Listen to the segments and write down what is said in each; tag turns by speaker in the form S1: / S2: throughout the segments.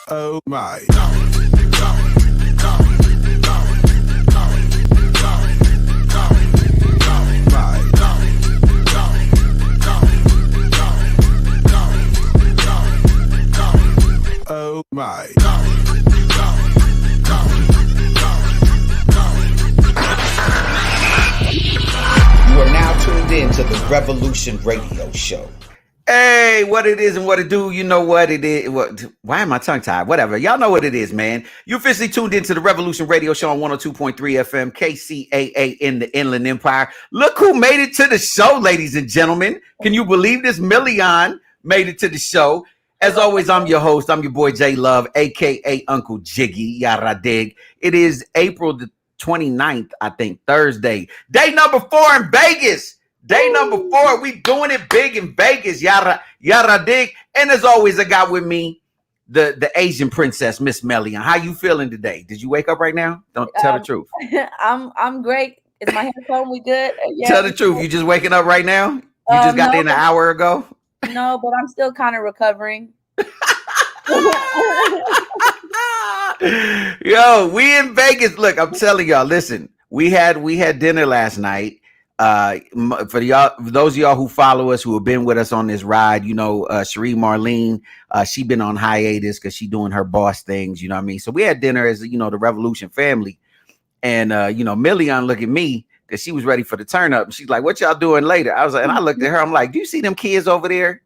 S1: Oh my. Oh my.
S2: You are now tuned in to the Revolution Radio Show.
S3: Hey, what it is and what it do, you know what it is. Why am I tongue-tied? Whatever. Y'all know what it is, man. You officially tuned into the Revolution Radio Show on 102.3 FM, KCAA in the Inland Empire. Look who made it to the show, ladies and gentlemen. Can you believe this? Melione made it to the show. As always, I'm your host. I'm your boy, J Love, a.k.a. Uncle Jiggy. Yara dig. It is April the 29th, I think, Thursday. Day number 4 in Vegas. Day number 4, we doing it big in Vegas, yara dig. And as always, I got with me the Asian princess, Miss Melione. How you feeling today? Did you wake up right now? Don't tell the truth.
S4: I'm great. Is my hair comb? We good?
S3: Yeah, tell the truth. You just waking up right now? You just got there an hour ago?
S4: No, but I'm still kind of recovering.
S3: Yo, we in Vegas. Look, I'm telling y'all. Listen, we had dinner last night. For those of y'all who follow us, who have been with us on this ride, you know, Cherie Marlene, she been on hiatus because she doing her boss things, you know what I mean? So we had dinner as, you know, the Revolution family. And, you know, Melione look at me because she was ready for the turn up. She's like, what y'all doing later? I was like, and I looked at her, I'm like, do you see them kids over there?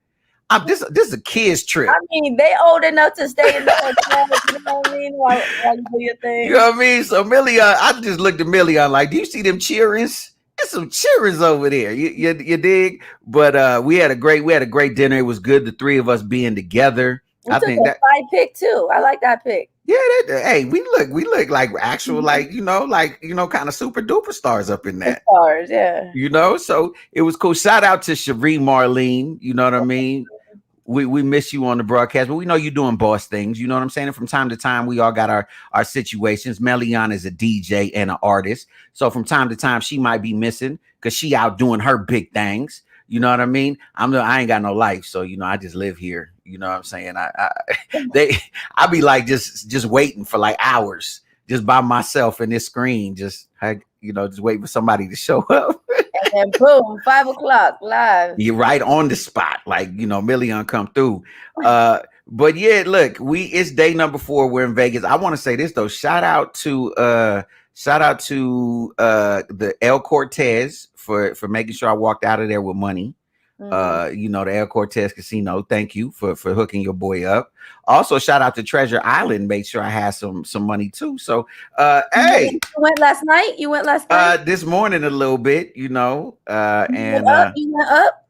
S3: This is a kids trip.
S4: I mean, they old enough to stay in the hotel, you know what I mean? While you do your thing.
S3: You know what I mean? So Melione, I just looked at Melione like, do you see them cheerings? There's some cheerings over there. You dig? But we had a great dinner. It was good, the three of us being together.
S4: I think that side pick too. I like that pick.
S3: Yeah, hey, we look like actual, like, you know, kind of super duper stars up in that.
S4: Stars, yeah.
S3: You know, so it was cool. Shout out to Cherie Marlene. You know what I mean? We miss you on the broadcast, but we know you're doing boss things. You know what I'm saying? And from time to time, we all got our situations. Melione is a DJ and an artist. So from time to time, she might be missing because she out doing her big things. You know what I mean? I ain't got no life. So, you know, I just live here. You know what I'm saying? I be like just waiting for like hours just by myself in this screen. Just waiting for somebody to show up.
S4: And boom, 5 o'clock live.
S3: You're right on the spot, like, you know, Melione come through. But yeah, look, it's day number 4. We're in Vegas. I want to say this though. Shout out to the El Cortez for making sure I walked out of there with money. You know, the El Cortez Casino. Thank you for hooking your boy up. Also, shout out to Treasure Island. Made sure I had some money too. So, hey,
S4: you went last night.
S3: This morning a little bit. You know,
S4: you went up.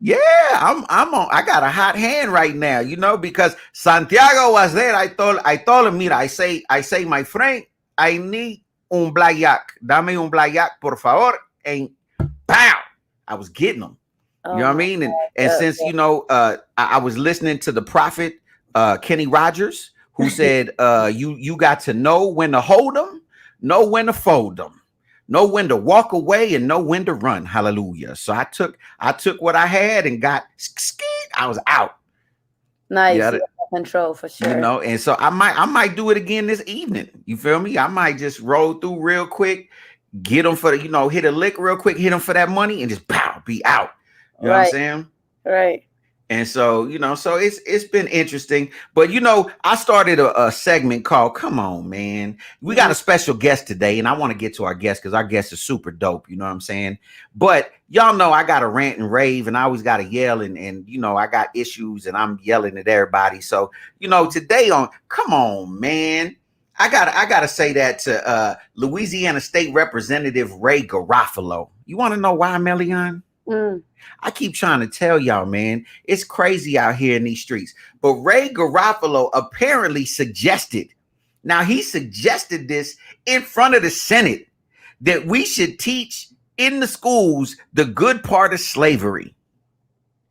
S3: Yeah, I'm on. I got a hot hand right now. You know, because Santiago was there. I told him, mira, I say, my friend, I need un blayak. Dame un blayak, por favor. And pow, I was getting them. You know what I mean? And since, you know, I was listening to the prophet, Kenny Rogers, who said, you got to know when to hold them, know when to fold them, know when to walk away, and know when to run. Hallelujah. So I took what I had and got, I was out.
S4: Nice. Yeah, control for sure.
S3: You know, and so I might do it again this evening. You feel me? I might just roll through real quick, get them for the, you know, hit a lick real quick, hit them for that money, and just pow, be out. You know what I'm saying?
S4: Right.
S3: And so, you know, so it's been interesting. But, you know, I started a segment called Come On, Man. We got a special guest today, and I want to get to our guest because our guest is super dope. You know what I'm saying? But y'all know I got to rant and rave, and I always got to yell, and, you know, I got issues, and I'm yelling at everybody. So, you know, today on Come On, Man, I gotta say that to Louisiana State Representative Ray Garofalo. You want to know why, Melione? I keep trying to tell y'all, man, it's crazy out here in these streets. But Ray Garofalo apparently suggested this in front of the Senate, that we should teach in the schools the good part of slavery.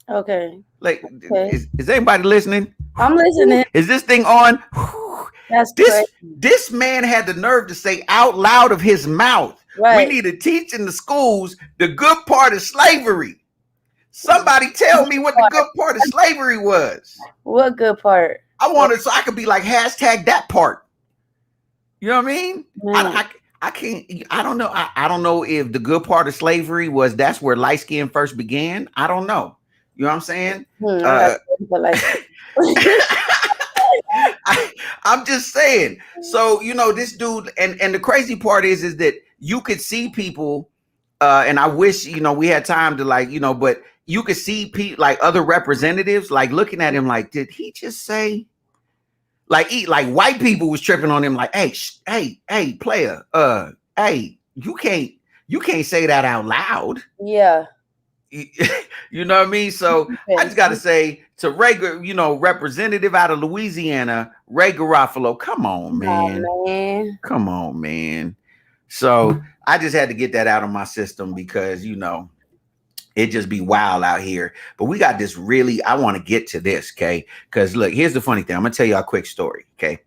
S4: Okay.
S3: Like, is anybody listening?
S4: I'm listening.
S3: Is this thing on?
S4: That's
S3: this man had the nerve to say out loud of his mouth, right, we need to teach in the schools the good part of slavery. Somebody tell me what the good part of slavery was.
S4: What good part?
S3: I want it so I could be like hashtag that part. You know what I mean? I can't. I don't know. I don't know if the good part of slavery was that's where light skin first began. I don't know. You know what I'm saying? I'm just saying. So this dude, and the crazy part is that you could see people, and I wish we had time to but you could see people like other representatives like looking at him like, did he just say? Like white people was tripping on him like, hey, player, hey, you can't say that out loud.
S4: Yeah.
S3: You know what I mean? So I just got to say to Ray, representative out of Louisiana, Ray Garofalo, come on, man.
S4: Oh, man.
S3: Come on, man. So I just had to get that out of my system because, it just be wild out here. But we got this I want to get to this, okay? Because look, here's the funny thing. I'm going to tell you a quick story, okay?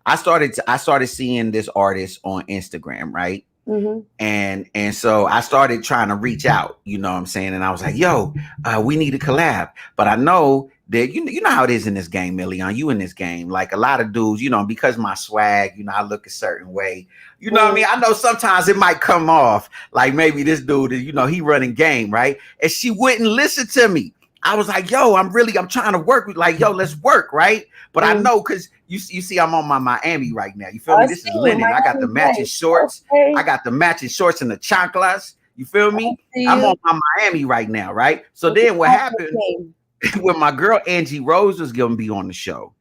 S3: I started seeing this artist on Instagram, right?
S4: Mm-hmm.
S3: And so I started trying to reach out, you know what I'm saying? And I was like, yo, we need to collab. But I know that, you know how it is in this game, Melione, you in this game. Like a lot of dudes, because my swag, I look a certain way. You know what I mean? I know sometimes it might come off like maybe this dude is, he running game, right? And she wouldn't listen to me. I was like, yo, I'm trying to work with let's work, right? But I know because you see, I'm on my Miami right now. You feel me? This is linen. I got the matching shorts. Okay. I got the matching shorts and the chanclas. You feel me? I'm on my Miami right now, right? So then what happened when my girl Angie Rose was going to be on the show,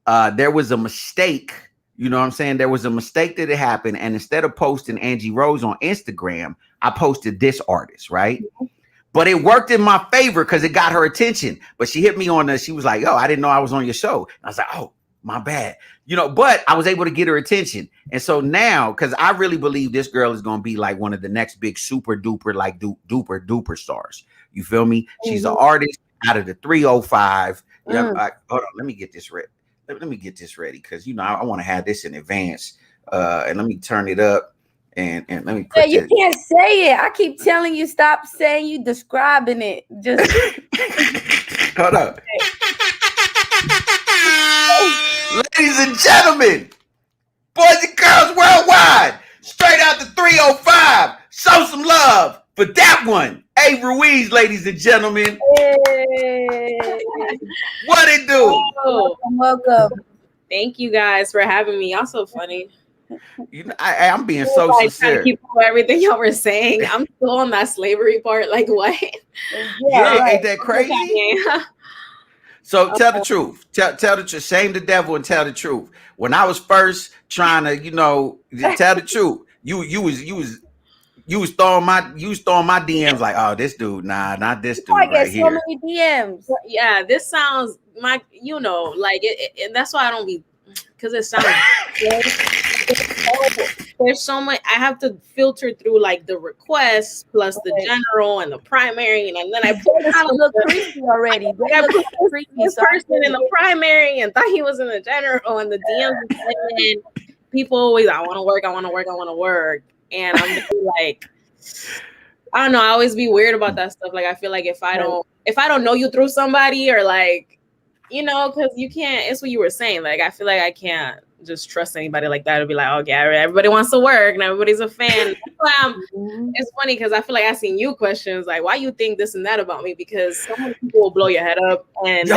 S3: there was a mistake. You know what I'm saying? There was a mistake that had happened. And instead of posting Angie Rose on Instagram, I posted this artist, right? Mm-hmm. But it worked in my favor because it got her attention. But she hit me on she was like, oh, I didn't know I was on your show. And I was like, oh, my bad. But I was able to get her attention. And so now, because I really believe this girl is going to be like one of the next big super duper, like duper duper stars. You feel me? Mm-hmm. She's an artist out of the 305. Hold on, let me get this ready. Let me get this ready because, I want to have this in advance. And let me turn it up. And let me put
S4: you can't say it. I keep telling you, stop saying you describing it. Just
S3: hold up. Ladies and gentlemen, boys and girls worldwide, straight out the 305. Show some love for that one. Hey, Ruiz, ladies and gentlemen.
S4: Hey.
S3: What it do?
S4: Welcome.
S5: Thank you guys for having me. Y'all so funny.
S3: I'm being so sincere.
S5: Trying to keep up everything y'all were saying. I'm still on that slavery part. Like what?
S3: Yeah, ain't that crazy? So tell the truth. Tell the truth. Shame the devil and tell the truth. When I was first trying to, tell the truth, you was throwing my DMs like, oh, this dude, nah, not this dude right here.
S4: So many DMs.
S5: Yeah, this sounds like it, that's why I don't be. Because it sounds there's so much I have to filter through the requests plus the general and the primary, and then I put
S4: kind of look creepy already.
S5: This person in the primary and thought he was in the general, and the DMs and people always I want to work, and I'm just like, I don't know. I always be weird about that stuff. Like I feel like if I don't know you through somebody or because you can't, it's what you were saying. Like, I feel like I can't just trust anybody like that. It'll be like, okay, everybody wants to work and everybody's a fan. It's funny because I feel like asking you questions like, why you think this and that about me? Because so many people will blow your head up. And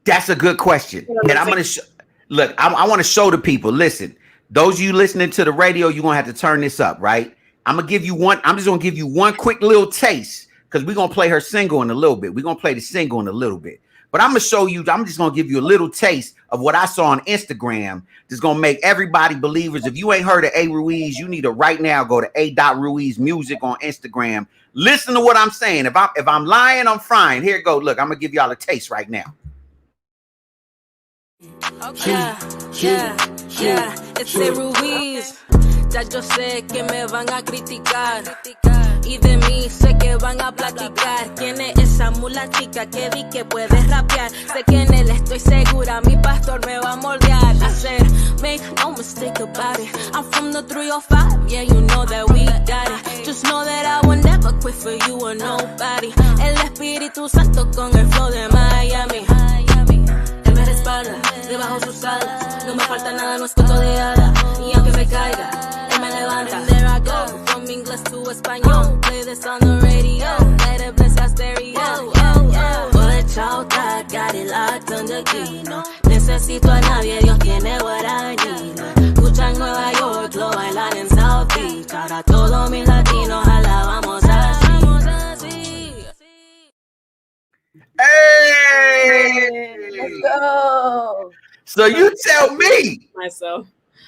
S3: that's a good question. And I'm going to look, I want to show the people, listen, those of you listening to the radio, you're going to have to turn this up, right? I'm just going to give you one quick little taste because we're going to play her single in a little bit. We're going to play the single in a little bit. But I'm going to show you, I'm just going to give you a little taste of what I saw on Instagram. That's going to make everybody believers. If you ain't heard of A. Ruiz, you need to right now go to A.Ruiz Music on Instagram. Listen to what I'm saying. If I'm lying, I'm fine. Here it go. Look, I'm going to give y'all a taste right now.
S6: Okay. Yeah. It's A. Ruiz. Ya yo sé que me van a criticar. Y de mí sé que van a platicar. ¿Quién es esa mula chica que di que puede rapear? Sé que en él estoy segura, mi pastor me va a moldear. I said, make no mistake about it, I'm from the 305, yeah, you know that we got it. Just know that I will never quit for you or nobody. El Espíritu Santo con el flow de Miami. El ver espalda, bajo su sal. No me falta nada, no es cuento de hada. Y aunque me caiga, él me levanta. And there I go, from English to español. Play this on the radio, let it bless our stereo. Oye, chauta, got it locked on the key. No necesito a nadie, Dios tiene guaraña. Escucha en Nueva York, lo bailan en South Beach. Ahora todos mis latinos alabamos así.
S3: Hey!
S4: Let's go.
S3: So you tell me.
S5: Myself.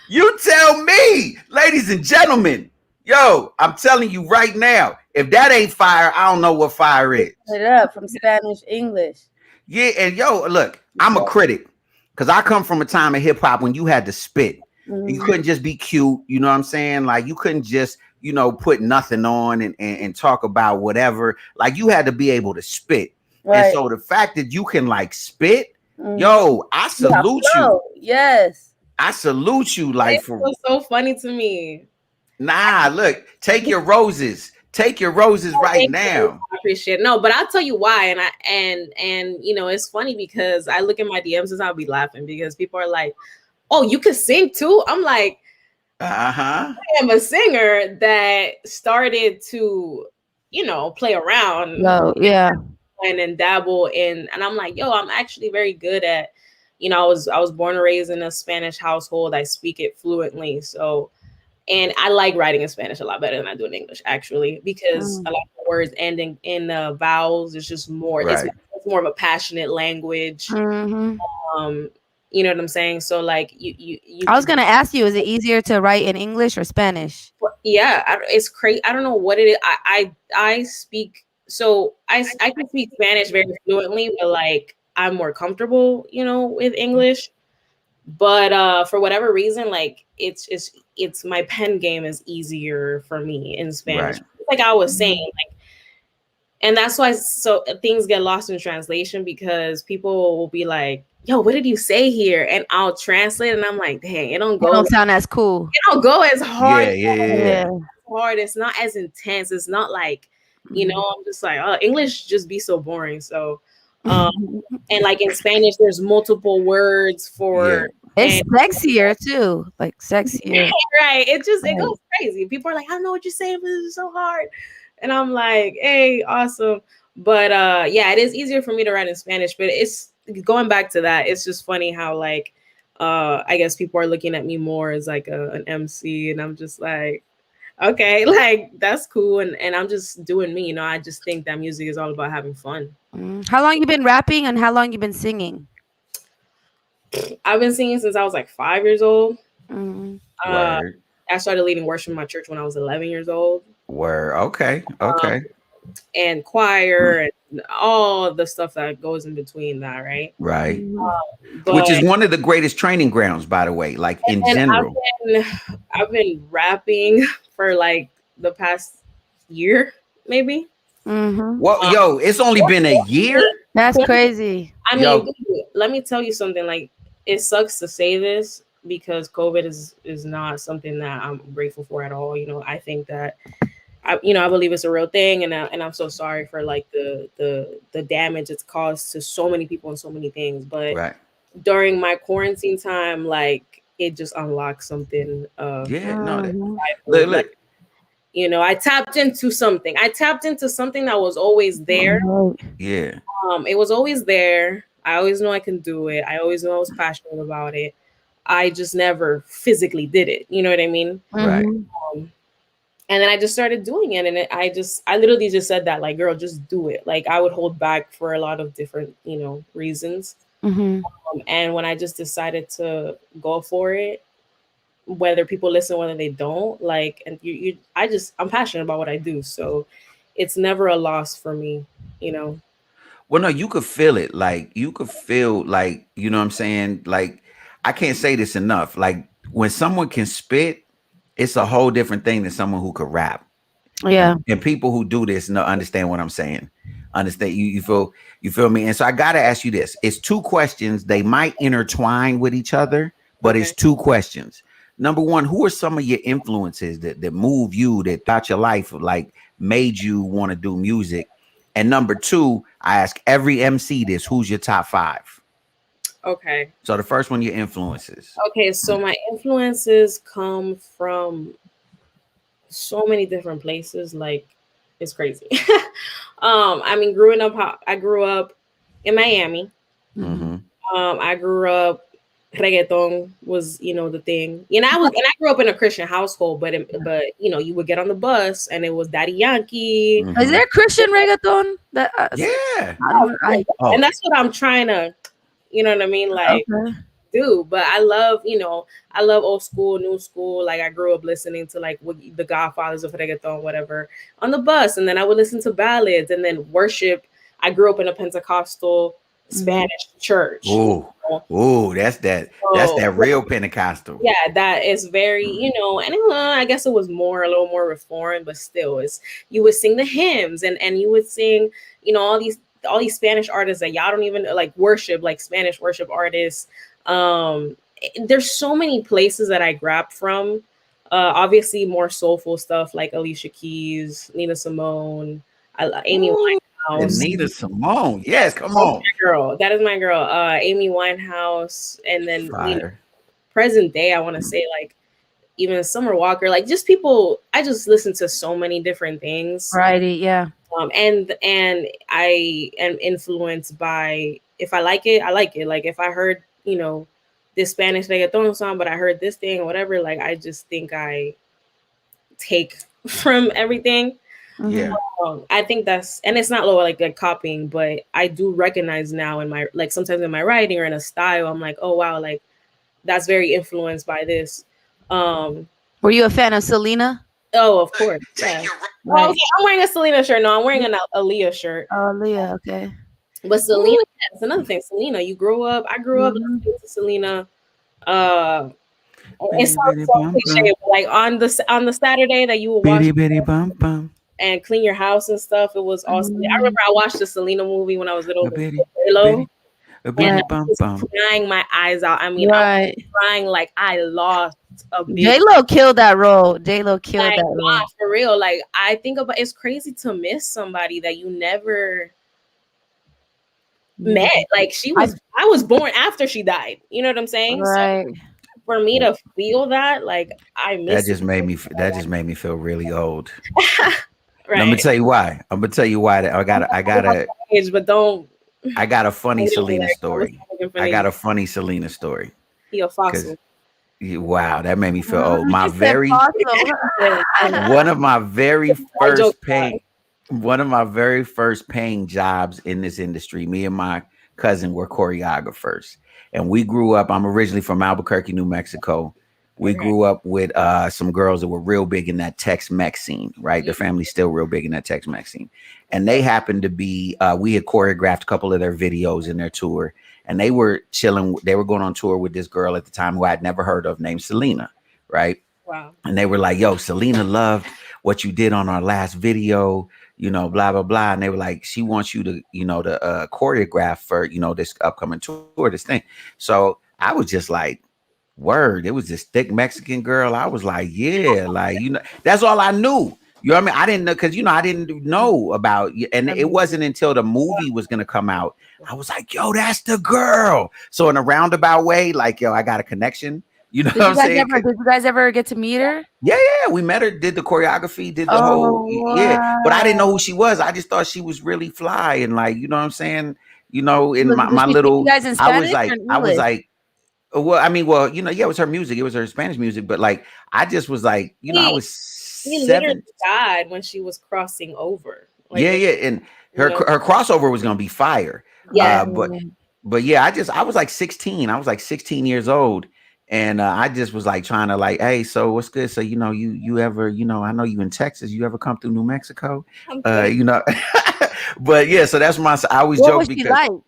S3: You tell me, ladies and gentlemen. Yo, I'm telling you right now, if that ain't fire, I don't know what fire is.
S4: Put it up from Spanish, English.
S3: Yeah, and yo, look, I'm a critic because I come from a time in hip hop when you had to spit. You couldn't just be cute, you know what I'm saying? Like you couldn't just, you know, put nothing on and talk about whatever. Like you had to be able to spit.
S4: Right.
S3: And so the fact that you can like spit, yo, I salute you.
S4: Yes.
S3: I salute you. Like
S5: It was so funny to me.
S3: Nah, look, take your roses. Take your roses right now.
S5: I appreciate it. No, but I'll tell you why. And you know, it's funny because I look at my DMs and I'll be laughing because people are like, oh, you can sing too? I'm like, I am a singer that started to, you know, play around.
S4: No, yeah.
S5: And dabble in, and I'm like, yo, I'm actually very good at, you know, I was born and raised in a Spanish household. I speak it fluently. So, and I like writing in Spanish a lot better than I do in English, actually, because a lot of the words ending in vowels is just more, it's more of a passionate language. You know what I'm saying? So like you
S7: I was going to ask you, is it easier to write in English or Spanish?
S5: Yeah, it's crazy. I don't know what it is. I speak, so I can speak Spanish very fluently, but like I'm more comfortable, you know, with English. But for whatever reason, like it's my pen game is easier for me in Spanish.
S3: Right.
S5: Like I was saying, like, and that's why so things get lost in translation because people will be like, yo, what did you say here? And I'll translate and I'm like, dang, it don't
S7: sound as cool.
S5: It don't go as hard.
S3: Yeah.
S5: Hard. It's not as intense. It's not like, you know, I'm just like, oh, English just be so boring. So and like in Spanish, there's multiple words for
S7: it's sexier too. Like sexier.
S5: Right. It goes crazy. People are like, I don't know what you're saying, but it's so hard. And I'm like, hey, awesome. But yeah, it is easier for me to write in Spanish, but it's going back to that. It's just funny how like I guess people are looking at me more as like an MC, and I'm just like, okay, like that's cool, and I'm just doing me, you know. I just think that music is all about having fun.
S7: How long you been rapping and how long you been singing?
S5: I've been singing since I was like 5 years old.
S3: Word.
S5: I started leading worship in my church when I was 11 years old.
S3: Word. Okay.
S5: And choir and all the stuff that goes in between that, right?
S3: Right. Which is one of the greatest training grounds, by the way, like in general.
S5: I've been rapping for like the past year, maybe.
S3: Well, yo, it's only been a year.
S7: That's crazy.
S5: I mean, let me tell you something. Like, it sucks to say this because COVID is not something that I'm grateful for at all. You know, I think that I believe it's a real thing, and I'm so sorry for like the damage it's caused to so many people and so many things. But during my quarantine time, like it just unlocked something. Look. You know, I tapped into something. That was always there.
S3: Yeah.
S5: It was always there. I always knew I can do it. I always knew I was passionate about it. I just never physically did it. You know what I mean?
S3: Right.
S5: And then I just started doing it. And I literally just said that, like, girl, just do it. Like, I would hold back for a lot of different, you know, reasons. And when I just decided to go for it, whether people listen, whether they don't, like, and I'm passionate about what I do. So it's never a loss for me, you know?
S3: Well, no, you could feel it. Like, you could feel like, you know what I'm saying? Like, I can't say this enough. Like, when someone can spit, it's a whole different thing than someone who could rap.
S7: Yeah.
S3: And people who do this understand what I'm saying. Understand? You feel me? And so I got to ask you this. It's two questions. They might intertwine with each other, but it's two questions. Number one, who are some of your influences that move you, that throughout your life, like made you want to do music? And number two, I ask every MC this, who's your top 5?
S5: Okay.
S3: So the first one, your influences.
S5: Okay, so my influences come from so many different places. Like, it's crazy. I mean, I grew up in Miami.
S3: Mm-hmm.
S5: I grew up reggaeton was the thing. I grew up in a Christian household, but you would get on the bus and it was Daddy Yankee.
S3: Mm-hmm.
S7: Is there Christian reggaeton? That
S3: Yeah.
S5: And that's what I'm trying to, you know what I mean, like
S7: okay.
S5: do. But I love old school, new school. Like I grew up listening to like the Godfathers of reggaeton, whatever, on the bus, and then I would listen to ballads and then worship. I grew up in a Pentecostal Spanish church.
S3: Ooh, that's that real Pentecostal.
S5: Yeah, that is very, and I guess it was a little more reformed, but still, you would sing the hymns and you would sing, all these Spanish artists that y'all don't even like worship, like Spanish worship artists. There's so many places that I grabbed from. Obviously, more soulful stuff like Alicia Keys, Nina Simone, Amy Winehouse.
S3: Nina Simone, yes, come on,
S5: girl. That is my girl. Amy Winehouse, and then present day, I want to say like even Summer Walker, like just people. I just listen to so many different things.
S7: Variety, yeah.
S5: And I am influenced by, if I like it, I like it. Like if I heard this Spanish reggaeton song, but I heard this thing or whatever, like I just think I take from everything.
S3: Yeah.
S5: I think that's, and it's not like copying, but I do recognize now in my, like sometimes in my writing or in a style, I'm like, oh wow, like that's very influenced by this.
S7: Were you a fan of Selena?
S5: Oh, of course. Yeah. Right. Okay, I'm wearing a Selena shirt. No, I'm wearing an Aaliyah shirt.
S7: Oh, Aaliyah, okay.
S5: But Selena, that's another thing. Selena, I grew up listening to Selena. It sounds so cliche, but like on the Saturday that you would watch and clean your house and stuff, it was awesome. I remember I watched the Selena movie when I was little. And I was crying my eyes out. I mean, I was crying like I lost a big.
S7: J-Lo killed that role. J-Lo killed that role.
S5: For real. Like I think about, it's crazy to miss somebody that you never met. Like I was born after she died. You know what I'm saying?
S7: Right.
S5: So for me to feel that, like I miss
S3: that just made me feel really old.
S5: Right.
S3: I'm gonna tell you why. That I got
S5: age, but don't.
S3: I got a funny Selena story. I got a funny Selena story.
S5: He a fossil.
S3: Wow, that made me feel old. One of my very first paying jobs in this industry. Me and my cousin were choreographers, and we grew up. I'm originally from Albuquerque, New Mexico. We grew up with some girls that were real big in that Tex-Mex scene, right? Their family's still real big in that Tex-Mex scene. And they happened to be, we had choreographed a couple of their videos in their tour. And they were chilling. They were going on tour with this girl at the time who I had never heard of named Selena, right?
S5: Wow. And
S3: they were like, yo, Selena loved what you did on our last video, blah, blah, blah. And they were like, she wants you to, to choreograph for, this upcoming tour, this thing. So I was just like, word, it was this thick Mexican girl. I was like, yeah, like, that's all I knew. You know what I mean? I didn't know, because I didn't know about, and it wasn't until the movie was gonna come out. I was like, yo, that's the girl. So in a roundabout way, like, yo, I got a connection. You know what I'm saying?
S7: Did you guys ever get to meet her?
S3: Yeah, we met her, did the choreography, did the whole, yeah. But I didn't know who she was. I just thought she was really fly, and like, you know what I'm saying? In my little, I was like, well, I mean, it was her music. It was her Spanish music. But like, I just was like, I was
S5: literally died when she was crossing over. Like,
S3: yeah. And her crossover was going to be fire.
S5: Yeah.
S3: But yeah, I was like 16. I was like 16 years old. And I just was like trying to like, hey, so what's good? So, you ever, I know you in Texas. You ever come through New Mexico? But yeah, so that's I always joke because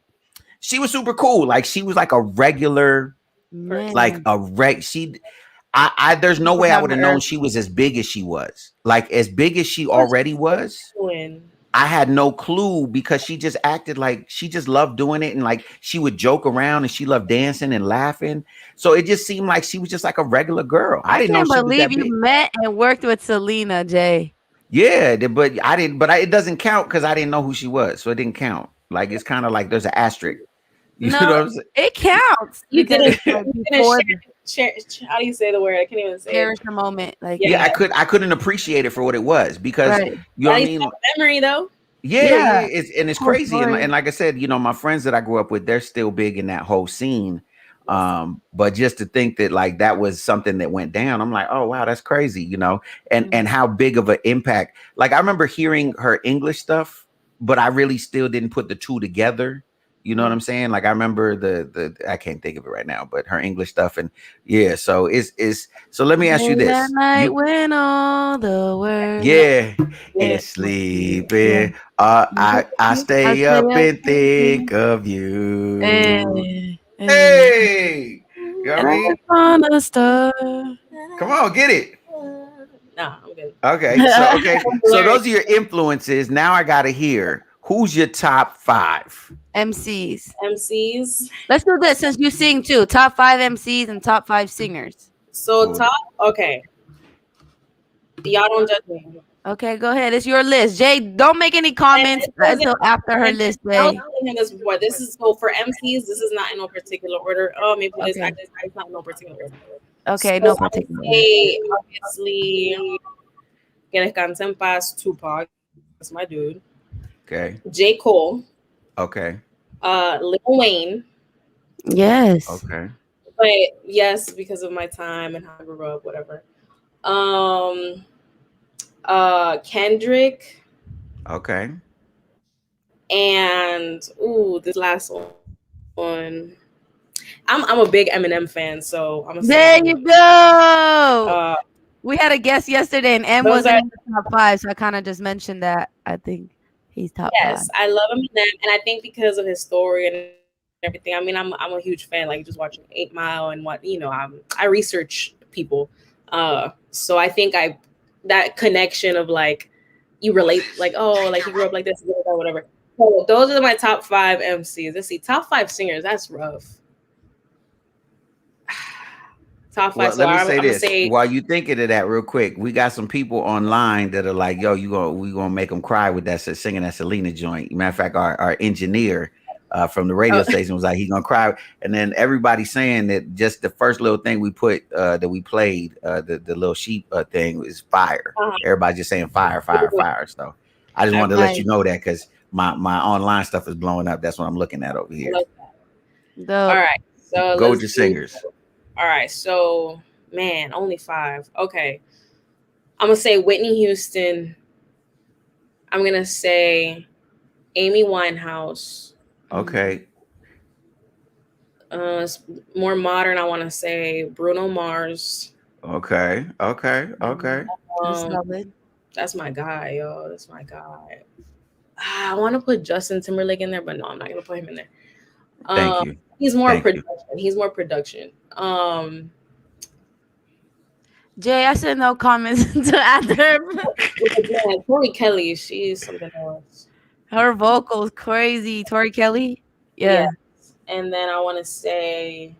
S3: she was super cool. Like she was like a regular. Like there's no way I would have known she was as big as she was. Like as big as she already was. I had no clue because she just acted like she just loved doing it, and like she would joke around and she loved dancing and laughing. So it just seemed like she was just like a regular girl. I didn't know she was that big.
S7: You met and worked with Selena, Jay.
S3: Yeah, but I didn't. But it doesn't count because I didn't know who she was, so it didn't count. Like it's kind of like there's an asterisk. You know what
S7: No,
S3: I'm saying?
S7: it counts
S5: You
S7: because
S5: didn't,
S7: it's like
S5: you
S7: before
S5: didn't how do you say the word? I can't even say
S7: cherish
S5: it.
S7: the moment. Like
S5: Yeah.
S3: Yeah, I couldn't appreciate it for what it was because
S7: right.
S3: you know what
S5: At
S3: I
S5: least
S3: mean.
S5: have a memory though.
S3: Yeah,
S7: Yeah.
S3: it's
S7: Cool
S3: crazy, and
S7: story.
S3: like I said, you know, my friends that I grew up with, they're still big in that whole scene.
S5: Yes.
S3: But just to think that like that was something that went down, I'm like, oh wow, that's crazy, you know, and how big of an impact. Like I remember hearing her English stuff, but I really still didn't put the two together. You know what I'm saying? Like I remember the I can't think of it right now, but her English stuff and yeah. So it's so let me ask you
S7: That
S3: this:
S7: night
S3: you
S7: when all the words.
S3: yeah,
S5: Yeah.
S3: it's sleeping. I
S7: I
S3: stay
S7: stay
S3: up
S7: up
S3: and think of you.
S7: and
S3: Hey, you know what I
S7: right
S3: mean?
S7: on the star.
S3: Come on, get it.
S5: Nah, I'm good.
S3: So those are your influences. Now I gotta hear who's your top 5.
S7: MCs.
S5: MCs.
S7: Let's do this since you sing too. Top 5 MCs and top 5 singers.
S5: So
S3: Cool.
S5: top. Okay. Y'all don't judge me.
S7: Okay, go ahead. It's your list. Jay, don't make any comments until after her list,
S5: I was
S7: Jay.
S5: telling him this before. This is so for MCs. This is not in no particular order. Oh, maybe it is.
S7: Okay.
S5: It's not in no particular order.
S7: Okay,
S5: So
S7: no
S5: I would
S7: particular.
S5: say obviously, Que Descanse en Paz, Tupac. That's my dude.
S3: Okay.
S5: J. Cole.
S3: Okay.
S5: Lil Wayne.
S7: Yes.
S3: Okay.
S5: But yes, because of my time and how I grew up, whatever. Kendrick.
S3: Okay.
S5: And this last one. I'm a big Eminem fan, so I'm gonna say
S7: There you go. We had a guest yesterday, and M
S5: those
S7: wasn't
S5: are-
S7: in the top 5, so I kind of just mentioned that. I think he's top 5.
S5: yes, I love Eminem, and I think because of his story and everything. I mean, I'm a huge fan. Like just watching 8 Mile and what I research people, so I think that connection of like you relate, like oh, like he grew up like this, or whatever. So those are my top 5 MCs. Let's see, top 5 singers. That's rough. Top 5.
S3: Well,
S5: So
S3: let me
S5: I'm
S3: say
S5: gonna
S3: this
S5: say
S3: while you thinking of that real quick. We got some people online that are like, "Yo, we gonna make them cry with that singing that Selena joint." Matter of fact, our engineer from the radio station was like, "He gonna cry," and then everybody saying that just the first little thing we put that we played the little sheep thing was fire. Everybody just saying fire, fire, fire. So I just wanted to let you know that because my online stuff is blowing up. That's what I'm looking at over here.
S5: All right, so
S3: go with your singers.
S5: All right, so man, only 5. Okay, I'm gonna say Whitney Houston. I'm gonna say Amy Winehouse.
S3: Okay.
S5: More modern. I want to say Bruno Mars.
S3: Okay.
S5: That's my guy, yo. That's my guy. I want to put Justin Timberlake in there, but no, I'm not gonna put him in there.
S3: Thank you.
S5: He's more production. He's more production.
S7: Jay, I said no comments to after.
S5: Tori Kelly, she's something else.
S7: Her vocals crazy. Tori Kelly. Yeah.
S5: And then I want to say,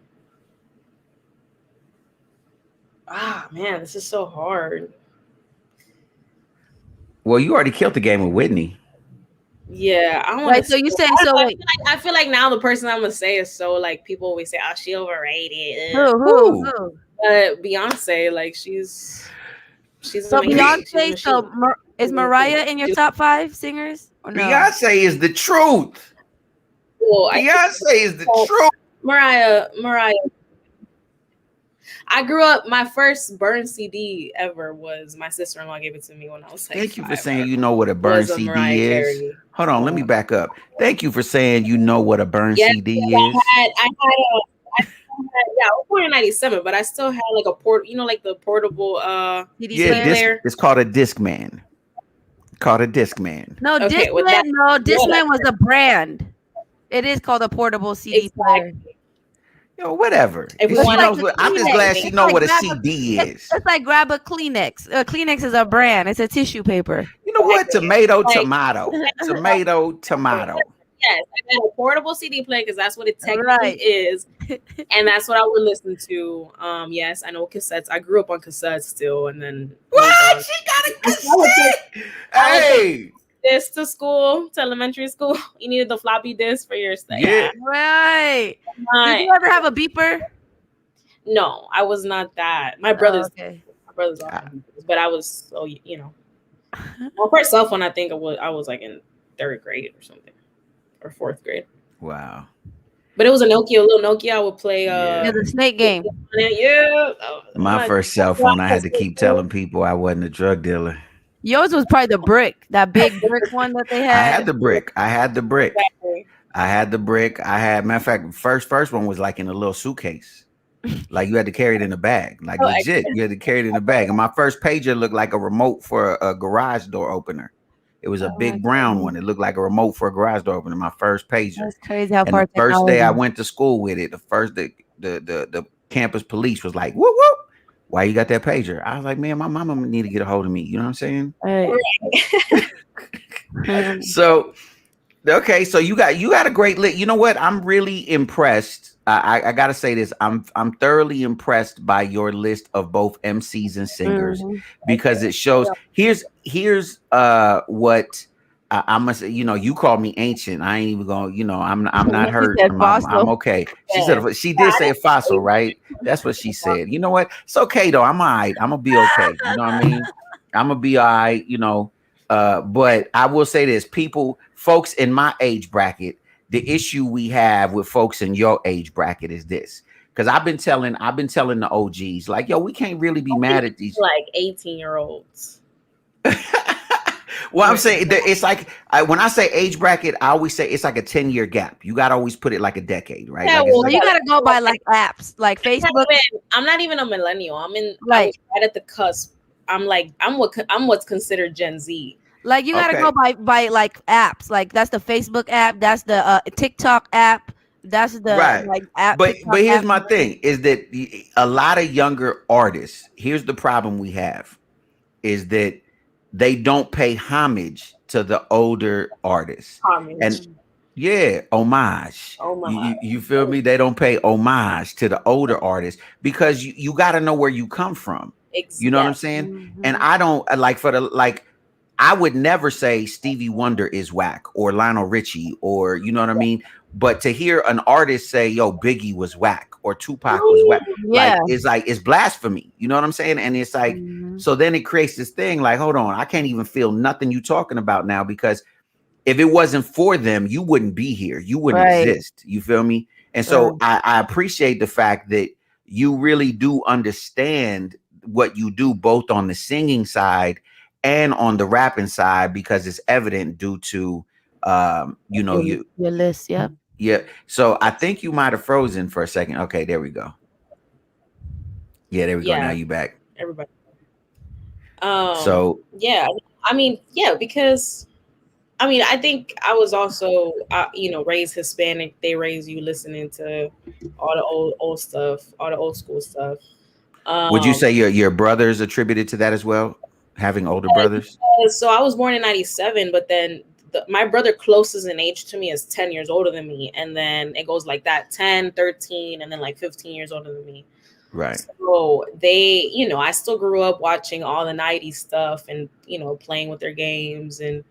S5: man, this is so hard.
S3: Well, you already killed the game with Whitney.
S5: Yeah, I want.
S7: Right, so you saying so?
S5: I feel like now the person I'm gonna say is so like people always say, "Oh, she overrated."
S7: Who?
S5: Beyonce, like she's
S7: so Beyonce. So is Mariah in your top 5 singers? Or no?
S3: Beyonce is the truth.
S5: Well,
S3: Beyonce is the truth.
S5: Mariah. I grew up. My first Burn CD ever was my sister-in-law gave it to me when I was like.
S3: Thank you for saying you know what a Burn CD is.
S5: Carey.
S3: Hold on, let me back up. Thank you for saying you know what a Burn CD is.
S5: I was born in '97, but I still had like a like the portable
S7: CD player.
S3: It's called a Discman. No,
S7: Discman. No, Discman was a brand. It is called a portable CD player.
S3: Yo, whatever. I'm just glad she know what a CD is.
S7: It's like grab a Kleenex. Kleenex is a brand. It's a tissue paper.
S3: You know what? Tomato.
S5: Yes, I had a portable CD player because that's what it technically is, and that's what I would listen to. Yes, I know cassettes. I grew up on cassettes still, and then
S3: what? She got a cassette. Hey,
S5: disk to school, to elementary school. You needed the floppy disk for your stuff.
S3: Yeah.
S7: Right. Did you ever have a beeper?
S5: No, I was not that. My brother's
S7: okay.
S5: my brother's all had beepers, but I was so my first cell phone, I think I was like in 3rd grade or something, or 4th grade.
S3: Wow.
S5: But it was a little Nokia. I would play
S7: the snake game.
S5: Yeah.
S3: My first cell phone, I had to keep telling people I wasn't a drug dealer.
S7: Yours was probably the brick, that big brick one that they had.
S3: I had the brick.
S5: Exactly.
S3: Matter of fact, first one was like in a little suitcase. Like you had to carry it in a bag. Like legit, you had to carry it in a bag. And my first pager looked like a remote for a garage door opener. It was a big brown one. It looked like a remote for a garage door opener. My first pager.
S7: That's crazy how
S3: and
S7: far
S3: the first day I went to school with it, the campus police was like, "Whoop whoop, why you got that pager?" I was like, "Man, my mama need to get a hold of me." You know what I'm saying?
S7: Right.
S3: So, okay, so you got a great lit. You know what? I'm really impressed. I gotta say this. I'm thoroughly impressed by your list of both MCs and singers because it shows. Here's what I must. You called me ancient. I ain't even going. I'm not hurt. I'm okay. She said she did say a fossil, right? That's what she said. You know what? It's okay though. I'm all right. I'm gonna be okay. You know what I mean? I'm gonna be all right. But I will say this: folks in my age bracket. The issue we have with folks in your age bracket is this, because I've been telling the OGs like, yo, we can't really be mad at these
S5: like 18-year-olds.
S3: Well, I'm saying that it's like when I say age bracket, I always say it's like a 10-year gap. You gotta always put it like a decade, right?
S5: Yeah,
S3: like
S7: you gotta go by like apps, like Facebook.
S5: I'm not even a millennial. I was right at the cusp. I'm what's considered Gen Z.
S7: Like you gotta go by like apps. Like that's the Facebook app. That's the TikTok app. That's the app.
S3: But here's my thing: is that a lot of younger artists. Here's the problem we have: is that they don't pay homage to the older artists. And homage. You feel me? They don't pay homage to the older artists because you got to know where you come from. Exactly. You know what I'm saying? And I don't I would never say Stevie Wonder is whack or Lionel Richie or you know what I mean? But to hear an artist say, yo, Biggie was whack or Tupac was whack, it's blasphemy. You know what I'm saying? And it's like, so then it creates this thing like, hold on, I can't even feel nothing you talking about now because if it wasn't for them, you wouldn't be here. You wouldn't exist. You feel me? And so I appreciate the fact that you really do understand what you do both on the singing side and on the rapping side because it's evident due to your
S7: list.
S3: Yeah. So I think you might have frozen for a second. Okay, there we go. Yeah, there we go. Now you back.
S5: Everybody. Because I think I was also raised Hispanic. They raised you listening to all the old stuff, all the old school stuff.
S3: Would you say your brothers attributed to that as well? Having older brothers?
S5: So I was born in 97, but then my brother closest in age to me is 10 years older than me. And then it goes like that, 10, 13, and then like 15 years older than me.
S3: Right.
S5: So they, I still grew up watching all the 90s stuff and, playing with their games. And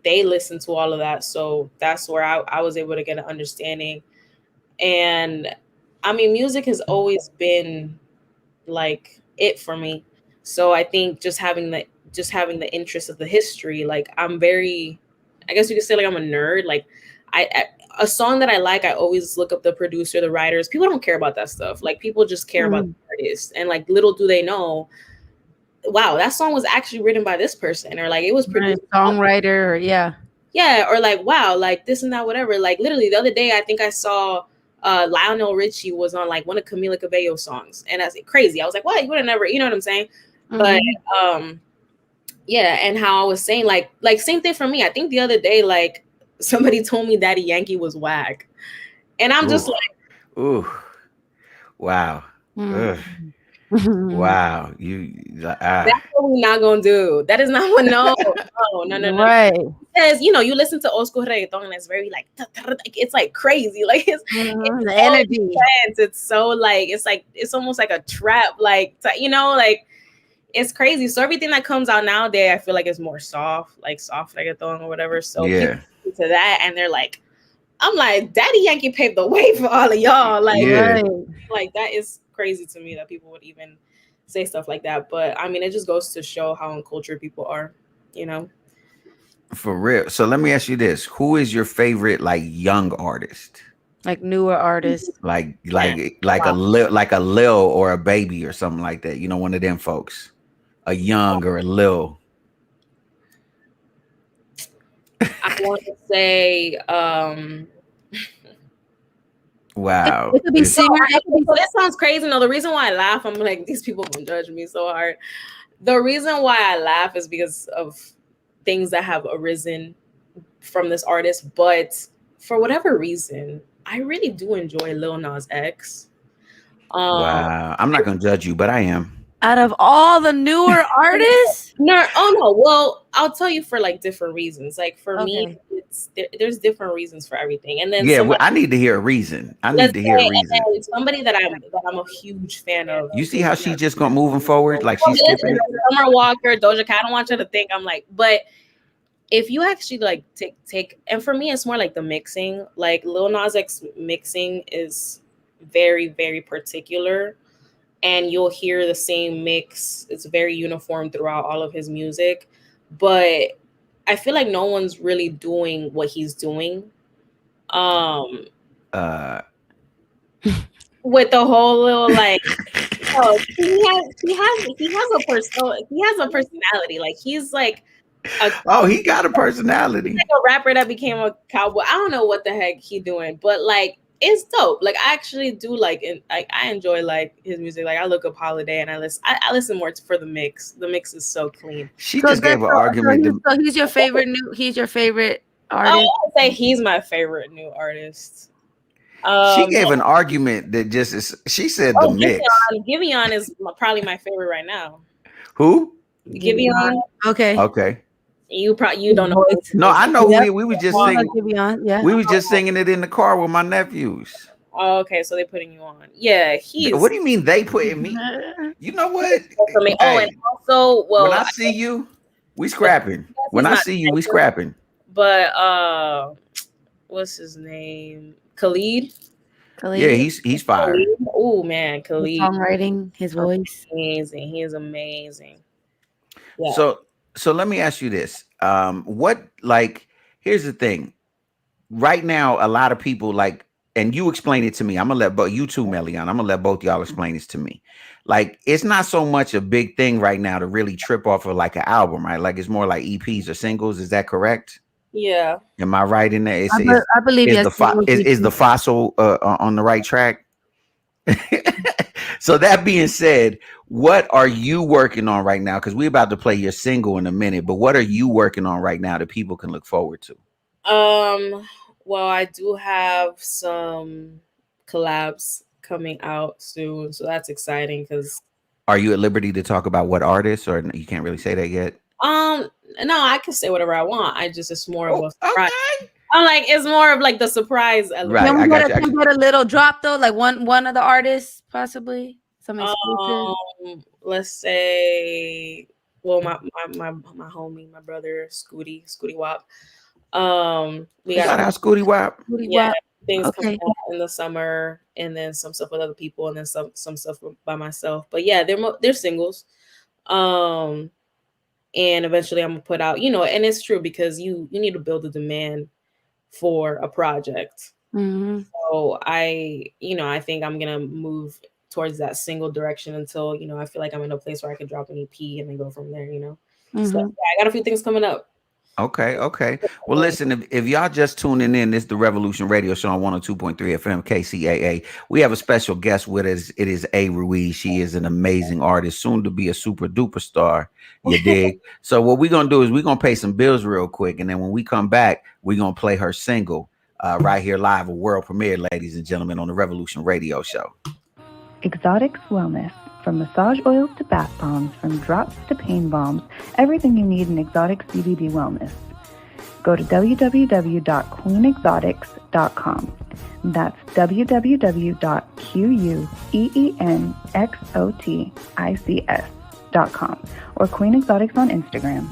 S5: they listened to all of that. So that's where I was able to get an understanding. And music has always been like it for me. So I think just having the interest of the history, like I'm very, I guess you could say like I'm a nerd. Like a song that I like, I always look up the producer, the writers. People don't care about that stuff. Like people just care about the artist. And like little do they know, wow, that song was actually written by this person, or like it was produced
S7: songwriter, or
S5: yeah, or like wow, like this and that, whatever. Like literally the other day, I think I saw Lionel Richie was on like one of Camila Cabello's songs, and I was crazy. I was like, what? You would have never, you know what I'm saying? But and how I was saying like same thing for me. I think the other day like somebody told me Daddy Yankee was whack, and I'm just like,
S3: ooh, wow, wow, that's
S5: what we're not gonna do. That is not what no,
S7: right?
S5: Because you listen to old school reggaeton and it's very like it's like crazy, like it's
S7: the energy.
S5: It's so like it's almost like a trap, like like. it's crazy. So everything that comes out nowadays, I feel like is more soft reggaeton or whatever. So
S3: yeah,
S5: people to that, and they're like, I'm like, Daddy Yankee paved the way for all of y'all. Like,
S3: yeah.
S5: like that is crazy to me that people would even say stuff like that. But I mean, it just goes to show how uncultured people are, you know.
S3: For real. So let me ask you this: who is your favorite like young artist?
S7: Like newer artists,
S3: like a Lil or a Baby or something like that. You know, one of them folks, a Young or a Lil.
S5: I want to say,
S3: wow,
S7: it could be singer.
S5: That sounds crazy. No, the reason why I laugh, I'm like, these people gonna judge me so hard. The reason why I laugh is because of things that have arisen from this artist, but for whatever reason, I really do enjoy Lil Nas X.
S3: Wow, I'm not gonna judge you, but I am.
S7: Out of all the newer artists,
S5: no. Well, I'll tell you for like different reasons. Like for me, there's different reasons for everything. And then
S3: I need to hear a reason.
S5: Somebody that I'm a huge fan of.
S3: You see how she just gonna moving forward, like she's skipping it.
S5: Summer Walker, Doja Cat. I don't want you to think I'm like, but if you actually like take, and for me, it's more like the mixing. Like Lil Nas X mixing is very, very particular. And you'll hear the same mix. It's very uniform throughout all of his music. But I feel like no one's really doing what he's doing. With the whole little like, he has a personality. Like he's like
S3: he got a personality.
S5: He's like a rapper that became a cowboy. I don't know what the heck he doing, but like it's dope. Like I actually do like it. I enjoy like his music. Like I look up Holiday and I listen more for the mix. The mix is so clean.
S3: She just gave an argument.
S7: So he's your favorite artist.
S5: I would say he's my favorite new artist.
S3: She gave an argument that just is. She said the mix.
S5: Giveon is probably my favorite right now.
S3: Who?
S5: Giveon.
S7: Okay.
S5: You don't know.
S3: No, I know. Yep. We was just singing.
S7: Yeah.
S3: We was just singing it in the car with my nephews.
S5: Oh, okay, so they're putting you on. Yeah,
S3: What do you mean they putting me? You know what?
S5: For me. Hey, and also, well,
S3: when I see you, we scrapping. When I see you, we scrapping.
S5: But what's his name? Khalid.
S3: Yeah, he's fired.
S5: Oh man, Khalid.
S7: His songwriting, his voice,
S5: amazing. He is amazing. Yeah.
S3: So let me ask you this. Here's the thing. Right now, a lot of people like, and you explain it to me. I'm gonna let you two, Melione. I'm gonna let both y'all explain this to me. Like, it's not so much a big thing right now to really trip off of like an album, right? Like it's more like EPs or singles. Is that correct?
S5: Yeah.
S3: Am I right in that?
S7: I believe
S3: is the fossil on the right track? So that being said, what are you working on right now? Because we're about to play your single in a minute, but what are you working on right now that people can look forward to?
S5: Well, I do have some collabs coming out soon, so that's exciting. Because
S3: are you at liberty to talk about what artists, or you can't really say that yet?
S5: No, I can say whatever I want. It's more of a surprise. Okay. I'm like, it's more of like the surprise element.
S7: Right. Can we get a little drop though? Like one of the artists, possibly some exclusive.
S5: Let's say, well, my homie, my brother, Scooty Wop. We got
S3: our Scooty Wop.
S5: Yeah, things coming out in the summer, and then some stuff with other people, and then some stuff by myself. But yeah, they're singles. And eventually I'm gonna put out, and it's true because you need to build a demand for a project.
S7: Mm-hmm.
S5: So I think I'm gonna move towards that single direction until I feel like I'm in a place where I can drop an EP and then go from there.
S7: Mm-hmm.
S5: So I got a few things coming up.
S3: Okay. Well, listen, if y'all just tuning in, this is the Revolution Radio Show on 102.3 FM KCAA. We have a special guest with us. It is A. Ruiz. She is an amazing artist, soon to be a super duper star. You dig? So what we're going to do is we're going to pay some bills real quick. And then when we come back, we're going to play her single right here live, a world premiere, ladies and gentlemen, on the Revolution Radio Show.
S8: Exotics Wellness. From massage oils to bath bombs, from drops to pain bombs, everything you need in exotic CBD wellness. Go to www.queenexotics.com. That's www.queenexotics.com. queenexotics.com or Queen Exotics on Instagram.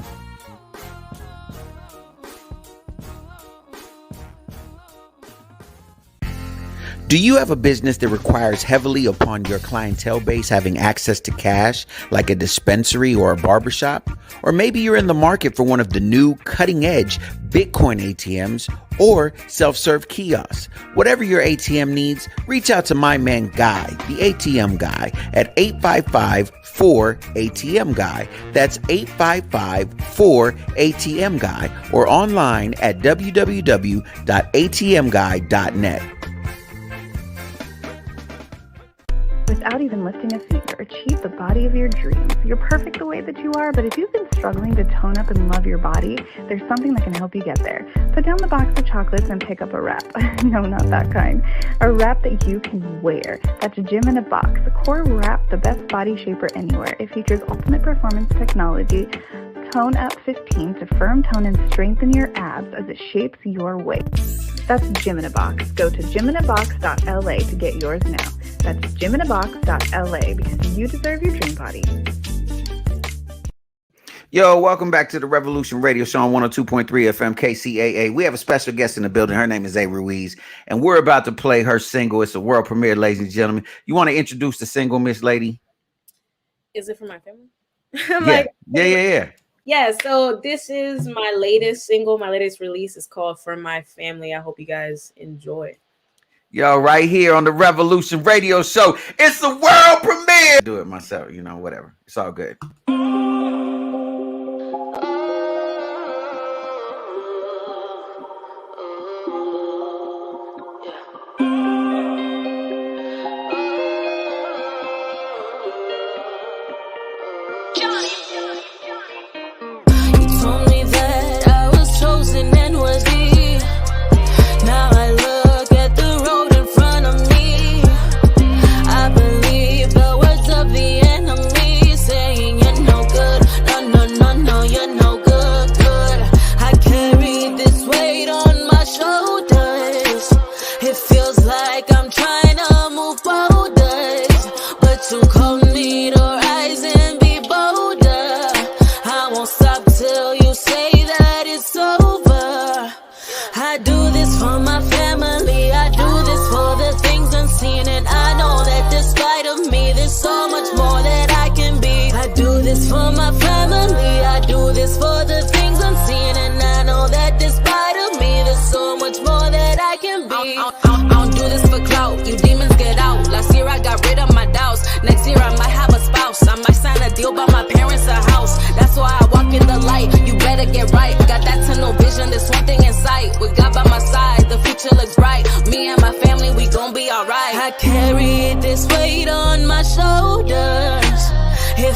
S3: Do you have a business that requires heavily upon your clientele base having access to cash, like a dispensary or a barbershop? Or maybe you're in the market for one of the new cutting-edge Bitcoin ATMs or self-serve kiosks. Whatever your ATM needs, reach out to my man Guy, the ATM Guy, at 855-4ATM-GUY. That's 855-4ATM-GUY, or online at www.atmguy.net.
S8: Without even lifting a finger, achieve the body of your dreams. You're perfect the way that you are, but if you've been struggling to tone up and love your body, there's something that can help you get there. Put down the box of chocolates and pick up a wrap. No, not that kind. A wrap that you can wear. That's Gym in a Box. The Core Wrap, the best body shaper anywhere. It features ultimate performance technology, Tone Up 15 to firm tone and strengthen your abs as it shapes your waist. That's Gym in a Box. Go to gyminabox.la to get yours now. That's gyminabox.la because you deserve your dream body.
S3: Yo, welcome back to the Revolution Radio Show on 102.3 FM KCAA. We have a special guest in the building. Her name is A. Ruiz, and we're about to play her single. It's a world premiere, ladies and gentlemen. You want to introduce the single, Miss Lady?
S5: Is it for my family?
S3: Yeah.
S5: Yeah, so this is my latest single. My latest release is called For My Family. I hope you guys enjoy.
S3: Yo, right here on the Revolution Radio Show. It's the world premiere. Do it myself, whatever. It's all good.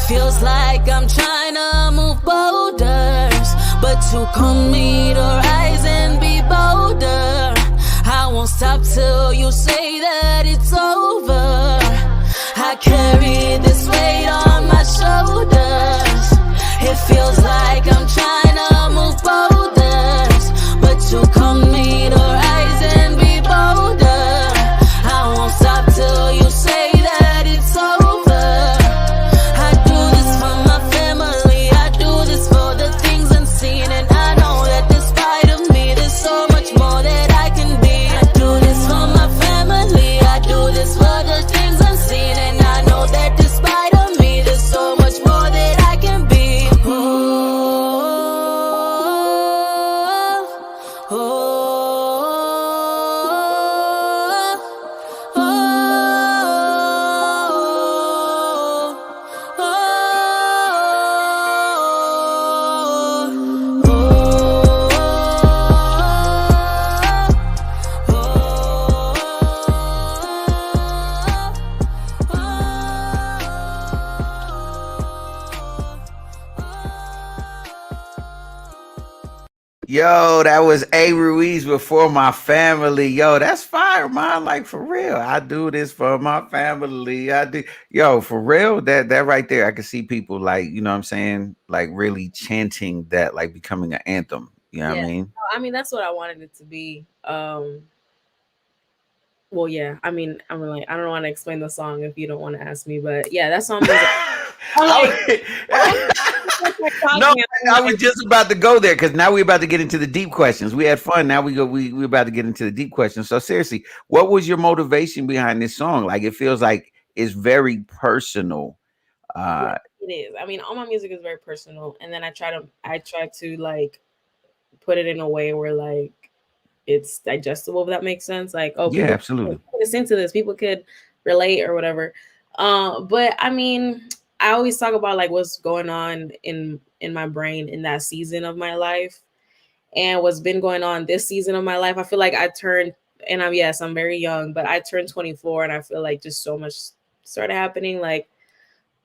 S6: Feels like I'm trying to move boulders, but to come meet or rise and be bolder. I won't stop till you say that it's over. I carry this weight on my shoulders. It feels like I'm trying to move boulders, but to come meet or rise and be bolder. I won't stop till you say that it's over.
S3: Yo, that was A. Ruiz with For My Family. Yo, that's fire, man. Like, for real. I do this for my family. I do. Yo, for real, that right there, I can see people like, you know what I'm saying? Like really chanting that, like becoming an anthem. You know what I mean?
S5: I mean, that's what I wanted it to be. Well, yeah. I mean, I'm like, I don't want to explain the song if you don't want to ask me, but yeah, that song is
S3: I was just about to go there because now we're about to get into the deep questions. We had fun. Now we're about to get into the deep questions. So seriously, what was your motivation behind this song? Like, it feels like it's very personal.
S5: Yeah, it is. I mean, all my music is very personal, and then I try to like put it in a way where like it's digestible, if that makes sense. Like, oh,
S3: yeah,
S5: people
S3: absolutely
S5: could listen to this, people could relate or whatever. But I mean, I always talk about like what's going on in my brain in that season of my life, and what's been going on this season of my life. I feel like I turned, and I'm very young, but I turned 24, and I feel like just so much started happening. Like,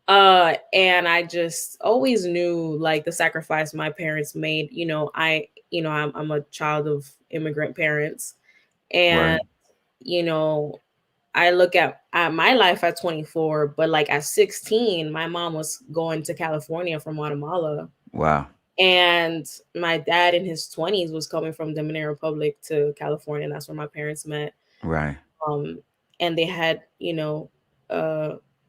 S5: and I just always knew like the sacrifice my parents made. I'm a child of immigrant parents, and
S3: right.
S5: you know, I look at my life at 24, but like at 16, my mom was going to California from Guatemala.
S3: Wow.
S5: And my dad in his 20s was coming from Dominican Republic to California. And that's where my parents met.
S3: Right.
S5: And they had,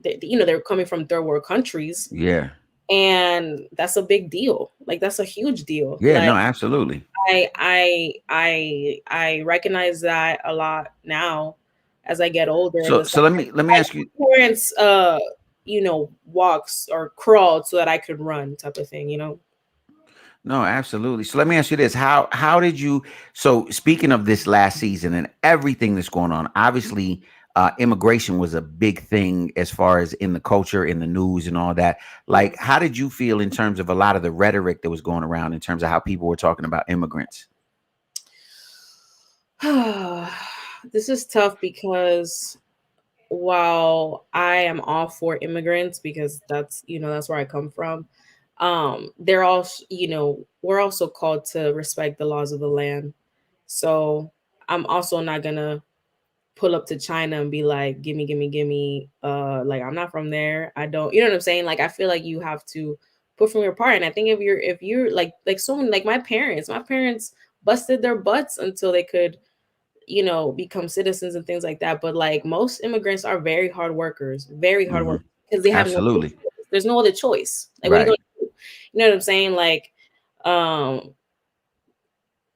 S5: they're coming from third world countries.
S3: Yeah.
S5: And that's a big deal. Like, that's a huge deal.
S3: Yeah,
S5: like,
S3: no, absolutely.
S5: I recognize that a lot now as I get older.
S3: So let me ask you.
S5: Parents, walks or crawled so that I could run, type of thing.
S3: No, absolutely. So let me ask you this: how did you? So speaking of this last season and everything that's going on, obviously, immigration was a big thing as far as in the culture, in the news, and all that. Like, how did you feel in terms of a lot of the rhetoric that was going around in terms of how people were talking about immigrants?
S5: This is tough because while I am all for immigrants because that's where I come from, they're also, we're also called to respect the laws of the land. So I'm also not gonna pull up to China and be like, gimme, gimme, gimme. Like, I'm not from there. I don't, you know what I'm saying? Like, I feel like you have to put from your part. And I think if you're like so many, like my parents busted their butts until they could, become citizens and things like that. But like most immigrants are very hard workers, because they have
S3: absolutely.
S5: There's no other choice. Like,
S3: right.
S5: What are you gonna do? You know what I'm saying? Like, a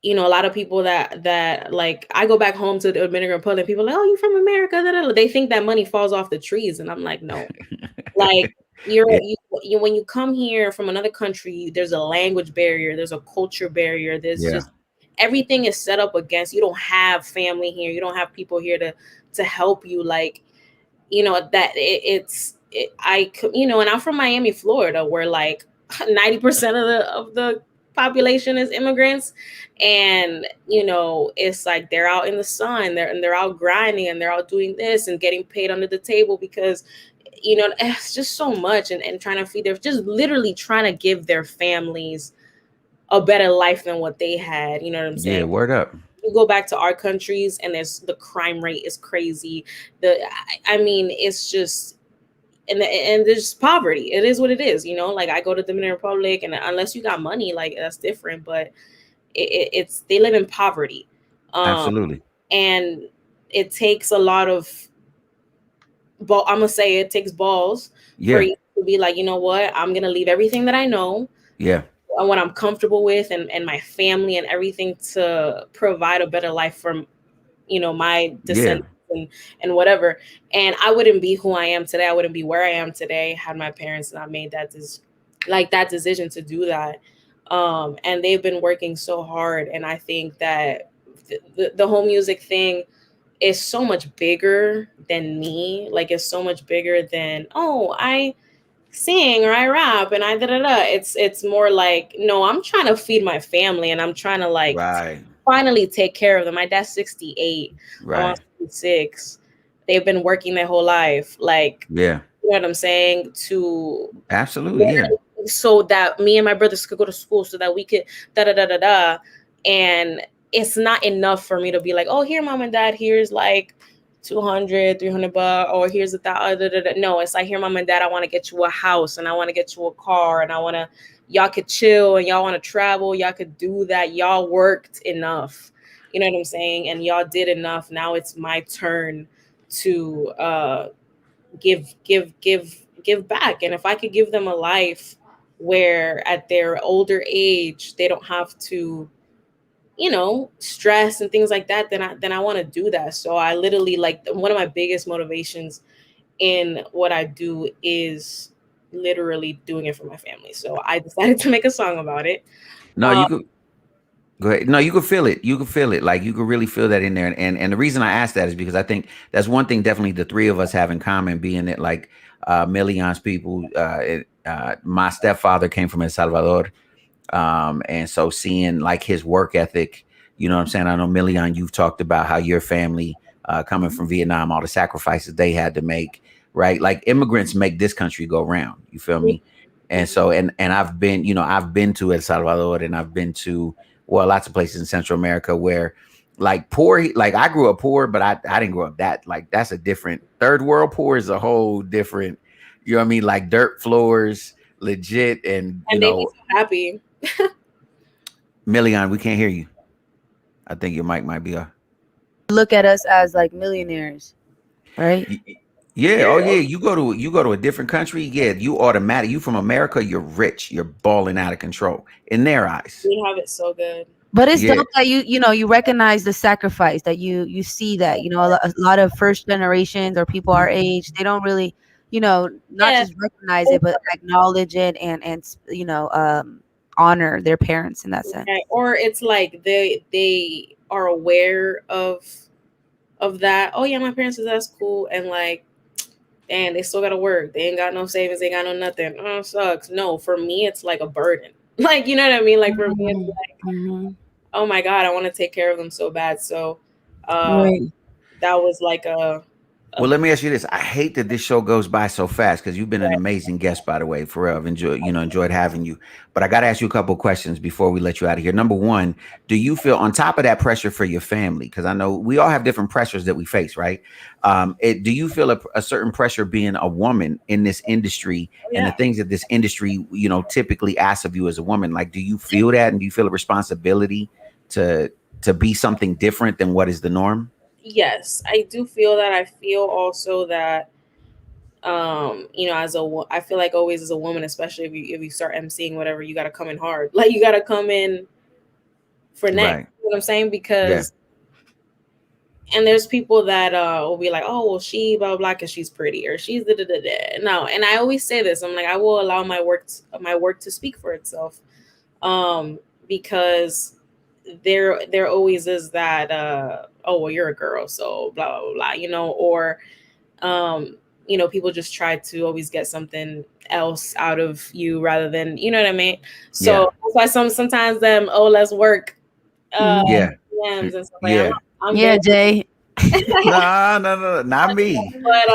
S5: lot of people that like, I go back home to the Dominican Republic, people are like, oh, you from America? Da, da, da. They think that money falls off the trees, and I'm like, no. Like, you when you come here from another country, there's a language barrier, there's a culture barrier, there's just everything is set up against you. Don't have family here, you don't have people here to help you. Like, that and I'm from Miami, Florida, where like 90% of the population is immigrants, and it's like they're out in the sun, they're out grinding, and they're out doing this and getting paid under the table because it's just so much, and trying to feed, they're just literally trying to give their families a better life than what they had. You know what I'm saying?
S3: Yeah, word up.
S5: You go back to our countries and the crime rate is crazy. I mean, it's just, and there's poverty. It is what it is. Like, I go to the Dominican Republic, and unless you got money, like, that's different. But it's they live in poverty.
S3: Absolutely.
S5: And it takes a lot of, I'm gonna say it takes balls for you to be like, you know what, I'm gonna leave everything that I know.
S3: Yeah.
S5: And what I'm comfortable with, and my family and everything, to provide a better life for, my descendants and whatever. And I wouldn't be who I am today. I wouldn't be where I am today had my parents not made that decision to do that. And they've been working so hard. And I think that the whole music thing is so much bigger than me. Like, it's so much bigger than, oh, I sing or I rap and I da da da. It's more like, no, I'm trying to feed my family, and I'm trying to like finally take care of them. My dad's 68, I'm 66. They've been working their whole life, like, you know what I'm saying, to
S3: absolutely
S5: so that me and my brothers could go to school, so that we could da da da da da. And it's not enough for me to be like, oh, here, mom and dad, here's like $200-300, or here's $1,000. No, it's like, here, mom and dad, I want to get you a house, and I want to get you a car, and y'all could chill, and y'all want to travel, y'all could do that. Y'all worked enough, you know what I'm saying, and y'all did enough. Now it's my turn to give give back. And if I could give them a life where at their older age they don't have to, stress and things like that, then I want to do that. So I literally, like, one of my biggest motivations in what I do is literally doing it for my family. So I decided to make a song about it.
S3: No, you could go ahead. No, you can feel it. You can feel it. Like, you can really feel that in there. And the reason I asked that is because I think that's one thing definitely the three of us have in common, being that, like, Melione's people, my stepfather came from El Salvador. And so seeing, like, his work ethic, you know what I'm saying? I know, Melione, you've talked about how your family, coming from Vietnam, all the sacrifices they had to make, right? Like, immigrants make this country go round. You feel me? And so, and I've been, I've been to El Salvador, and I've been to, well, lots of places in Central America where, like, poor, like, I grew up poor, but I didn't grow up that, like, that's a different, third world poor is a whole different, you know what I mean? Like, dirt floors, legit. And
S5: they be so happy.
S3: Melione, we can't hear you. I think your mic might be off.
S7: Look at us as like millionaires, right?
S3: Yeah. Oh yeah. You go to a different country. Yeah. You from America. You're rich. You're balling out of control in their eyes.
S5: We have it so good.
S7: But it's dope that you recognize the sacrifice, that you see that, a lot of first generations or people our age, they don't really, not just recognize it, but acknowledge it and honor their parents in that sense.
S5: Okay. Or it's like they are aware of that. Oh yeah, my parents is, that's cool, and like, and they still gotta work. They ain't got no savings. They ain't got no nothing. Oh, sucks. No, for me, it's like a burden. Like, you know what I mean? Like, for me, it's like, oh my God, I want to take care of them so bad. So that was like a
S3: well, let me ask you this. I hate that this show goes by so fast, because you've been an amazing guest, by the way. For real, I've enjoyed having you. But I got to ask you a couple of questions before we let you out of here. Number one, do you feel, on top of that pressure for your family, because I know we all have different pressures that we face, right? Do you feel a certain pressure being a woman in this industry and the things that this industry, typically asks of you as a woman? Like, do you feel that, and do you feel a responsibility to be something different than what is the norm?
S5: Yes, I do feel that. I feel also that, I feel like always as a woman, especially if you start emceeing whatever, you got to come in hard. Like, you got to come in for next. Right. You know what I'm saying? Because, and there's people that will be like, oh, well, she blah, blah, blah, because she's pretty, or she's da, da, da, da. No, and I always say this. I'm like, I will allow my work to speak for itself, because there always is that oh, well, you're a girl, so blah blah blah, or people just try to always get something else out of you rather than, you know what I mean? So that's why sometimes them, oh, let's work DMs and stuff like that. I'm
S7: Jay.
S3: No, not me.
S5: But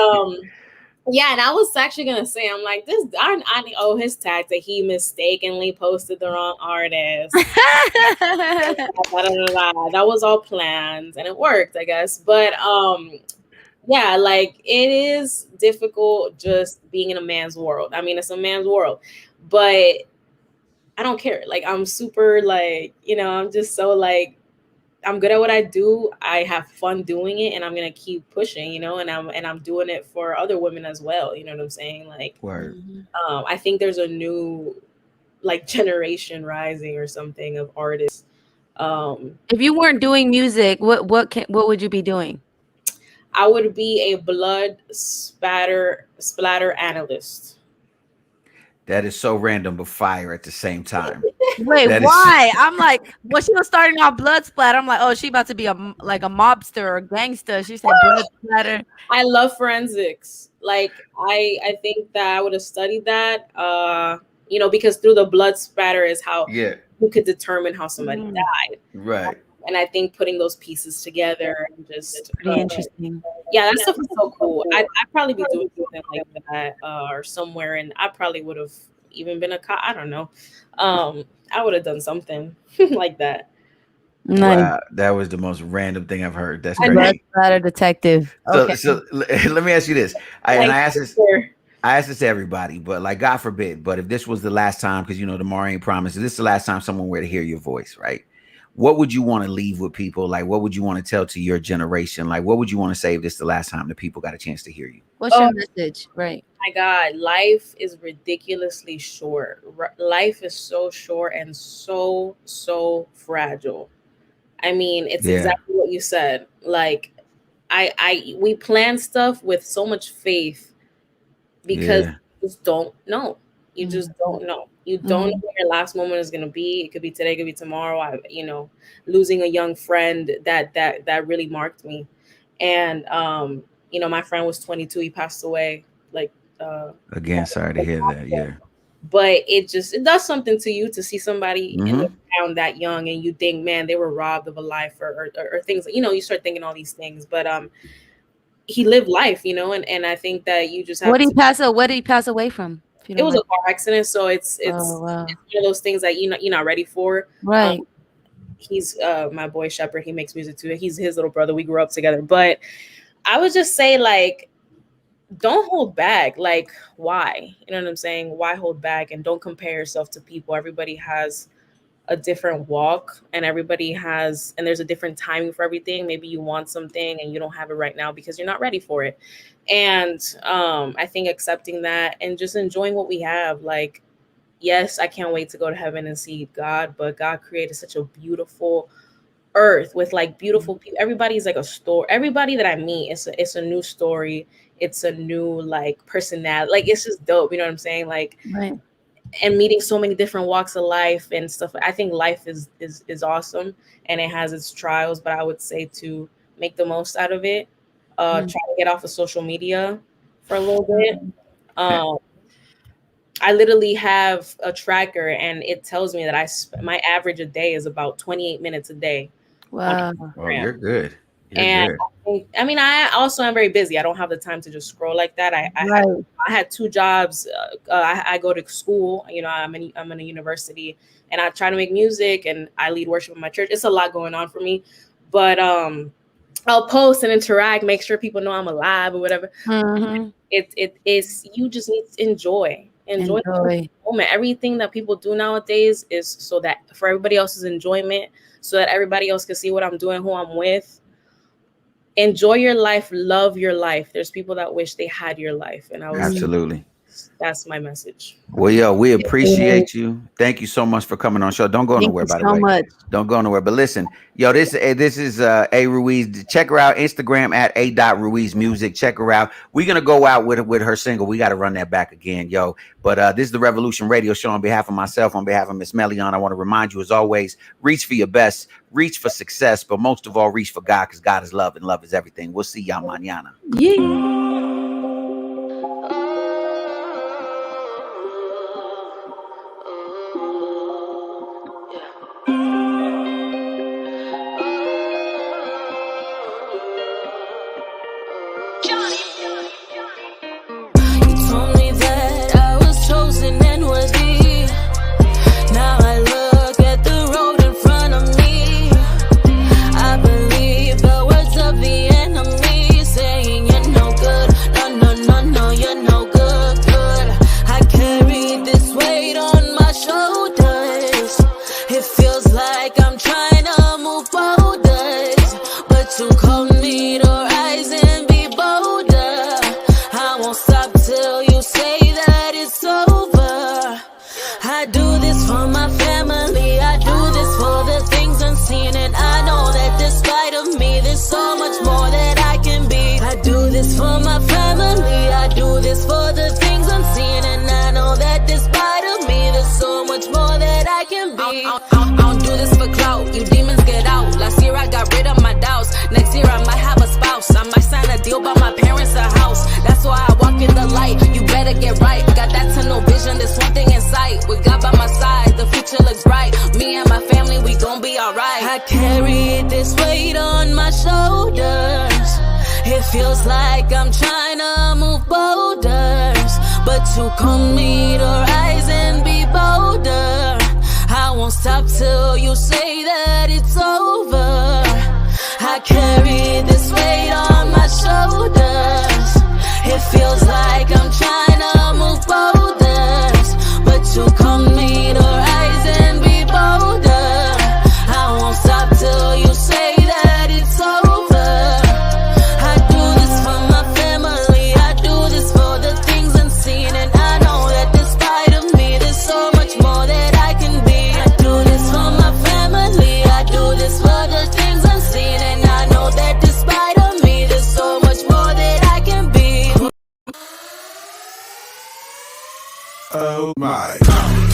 S5: yeah, and I was actually gonna say, I'm like, this. I owe his tag that he mistakenly posted the wrong artist. That was all planned, and it worked, I guess. But yeah, like, it is difficult just being in a man's world. I mean, it's a man's world, but I don't care. Like, I'm super, like, I'm just so, like, I'm good at what I do. I have fun doing it, and I'm gonna keep pushing, and I'm doing it for other women as well. You know what I'm saying? Like, I think there's a new, like, generation rising or something of artists.
S7: If you weren't doing music, what would you be doing?
S5: I would be a blood splatter analyst.
S3: That is so random, but fire at the same time.
S7: Wait, why? I'm like, when she was starting off blood splatter, I'm like, oh, she about to be a mobster or a gangster. She said blood splatter.
S5: I love forensics. Like, I think that I would have studied that, because through the blood spatter is how you could determine how somebody died.
S3: Right.
S5: And I think putting those pieces together and just
S7: pretty interesting.
S5: Yeah, that stuff is so cool. I'd probably be doing something like that, or somewhere, and I probably would have even been a cop. I don't know. I would have done something like that.
S7: Nice.
S3: Wow, that was the most random thing I've heard. That's crazy.
S7: A detective. Okay.
S3: So let me ask you this. I asked this to everybody, but, like, God forbid, but if this was the last time, because tomorrow ain't promised, if this is the last time someone were to hear your voice, right? what would you want to leave with people? Like, what would you want to tell to your generation? Like, what would you want to say if this is the last time that people got a chance to hear you?
S7: What's your message? Right.
S5: My God, life is ridiculously short. Life is so short and so fragile. I mean, it's exactly what you said. Like, we plan stuff with so much faith because you just don't know. You just don't know. You don't know what your last moment is gonna be. It could be today, it could be tomorrow. Losing a young friend that really marked me. And my friend was 22. He passed away.
S3: Again, sorry to hear that. Yeah.
S5: But it does something to you to see somebody in the town that young, and you think, man, they were robbed of a life or things. You start thinking all these things. But he lived life, and I think that you just have.
S7: What did he pass away from?
S5: It was a car accident, so it's one of those things that you're not ready for.
S7: Right.
S5: He's my boy Shepherd. He makes music too. He's his little brother. We grew up together. But I would just say, like, don't hold back. Like, why? You know what I'm saying? Why hold back? And don't compare yourself to people. Everybody has a different walk, and there's a different timing for everything. Maybe you want something and you don't have it right now because you're not ready for it. And I think accepting that and just enjoying what we have. Like, yes, I can't wait to go to heaven and see God, but God created such a beautiful earth with like beautiful people. Everybody's like a story. Everybody that I meet, it's a new story. It's a new like personality. Like, it's just dope. You know what I'm saying? Like,
S7: right.
S5: And meeting so many different walks of life and stuff. I think life is awesome, and it has its trials, but I would say to make the most out of it. Try to get off of social media for a little bit. I literally have a tracker, and it tells me that my average a day is about 28 minutes a day.
S7: Wow.
S3: Oh, you're good.
S5: I also am very busy. I don't have the time to just scroll like that. I had 2 jobs. I go to school. I'm in a university, and I try to make music, and I lead worship in my church. It's a lot going on for me, but I'll post and interact, make sure people know I'm alive or whatever. It's you just need to enjoy the moment. Everything that people do nowadays is so that for everybody else's enjoyment, so that everybody else can see what I'm doing, who I'm with. Enjoy your life, love your life. There's people that wish they had your life, and
S3: absolutely.
S5: That's my message.
S3: Well, yo, we appreciate you. Thank you so much for coming on the show. Don't go nowhere, by the way.
S7: Much.
S3: Don't go nowhere. But listen, yo, this is A Ruiz. Check her out Instagram at A.Ruiz Music. Check her out. We're gonna go out with her single. We got to run that back again, yo. But this is the Revolution Radio Show. On behalf of myself, on behalf of Miss Melione, I want to remind you, as always, reach for your best, reach for success, but most of all, reach for God, because God is love and love is everything. We'll see y'all mañana.
S7: Yeah.
S6: Feels like I'm trying to move boulders, but to come meet or rise and be bolder. I won't stop till you say that it's over. I carry this weight on my shoulders. It feels like I'm trying to move boulders, but to come meet or rise and be bolder. I won't stop
S1: Oh my.